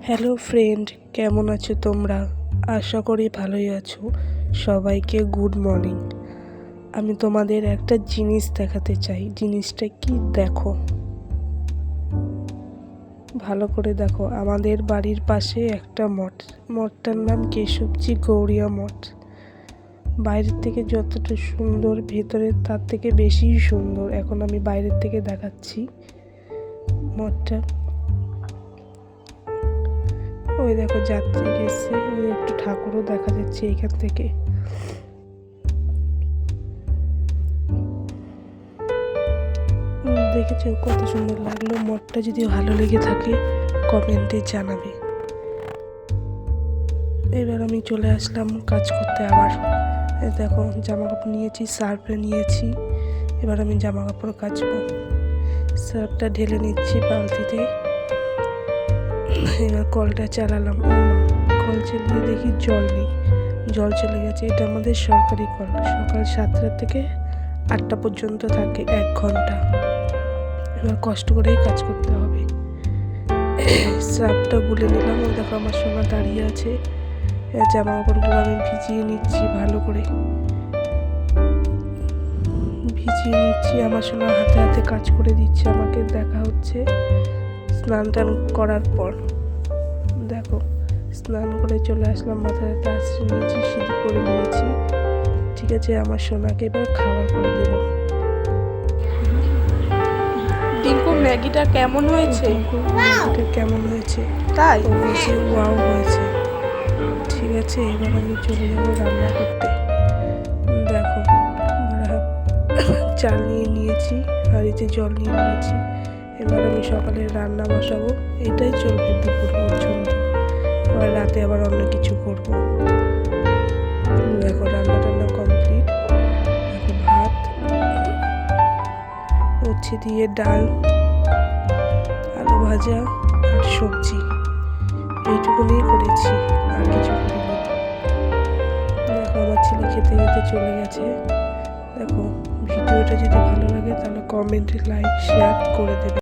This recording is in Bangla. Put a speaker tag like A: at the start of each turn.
A: হ্যালো ফ্রেন্ড, কেমন আছো তোমরা? আশা করি ভালোই আছো। সবাইকে গুড মর্নিং। আমি তোমাদের একটা জিনিস দেখাতে চাই। জিনিসটা কি দেখো, ভালো করে দেখো। আমাদের বাড়ির পাশে একটা মঠ, মঠটার নাম কেশবজি গৌরিয়া মঠ। বাইরের থেকে যতটা সুন্দর, ভেতরে তার থেকে বেশি সুন্দর। এখন আমি বাইরের থেকে দেখাচ্ছি মঠটা। ওই দেখো যাত্রী গেছে, ওই একটু ঠাকুরও দেখা যাচ্ছে এখান থেকে। দেখেছো কত সুন্দর লাগলো। মঠটা যদি ভালো লেগে থাকে কমেন্টে জানাবে। এবার আমি চলে আসলাম কাজ করতে আবার। দেখো জামা কাপড় নিয়েছি, সার্ফে নিয়েছি। এবার আমি জামা কাপড় কাচবো। সার্ফটা ঢেলে নিচ্ছি বালতিতে। এবার কলটা চালালাম। কল চালিয়ে দেখি জল নেই, জল চলে গেছে। এটা আমাদের সরকারি কল। সকাল 7টা থেকে 8টা পর্যন্ত থাকে, 1 ঘন্টা। এবার কষ্ট করেই কাজ করতে হবে। সার্ফটা গুলে নিলাম। ওই দেখো আমার সোনা দাঁড়িয়ে আছে। জামা কাপড়গুলো আমি ভিজিয়ে নিচ্ছি ভালো করে, ভিজিয়ে নিচ্ছি। আমার সোনা হাতে হাতে কাজ করে দিচ্ছে আমাকে। দেখা হচ্ছে স্নান টান করার পর। দেখো স্নান করে চলে আসলাম, মাথায় তাসরি নিয়েছি, সিঁদুর করে নিয়েছি। ঠিক আছে, আমার সোনাকে এবার খাবার করে দেব।
B: ডিঙ্কু ম্যাগিটা কেমন হয়েছে?
A: ম্যাগিটা কেমন হয়েছে?
B: তাই
A: বলছে ওয়াও হয়েছে। ঠিক আছে, এবার আমি চলে যাবো রান্না করতে। দেখো চাল নিয়ে নিয়েছি আর এই যে জল নিয়ে নিয়েছি। এবার আমি সকালে রান্না বসাবো। এটাই চলবে দুপুর পর্যন্ত। এবার রাতে আবার অন্য কিছু করবো। দেখো রান্না টান্না কমপ্লিট। দেখো ভাত, উচ্ছে দিয়ে ডাল, আলু ভাজা আর সবজি, এইটুকুনি করেছি, আর কিছু করিনি। দেখো আমার ছেলে খেতে খেতে চলে গেছে। দেখো ভিডিওটা যদি ভালো লাগে তাহলে কমেন্টে লাইক শেয়ার করে দেবে।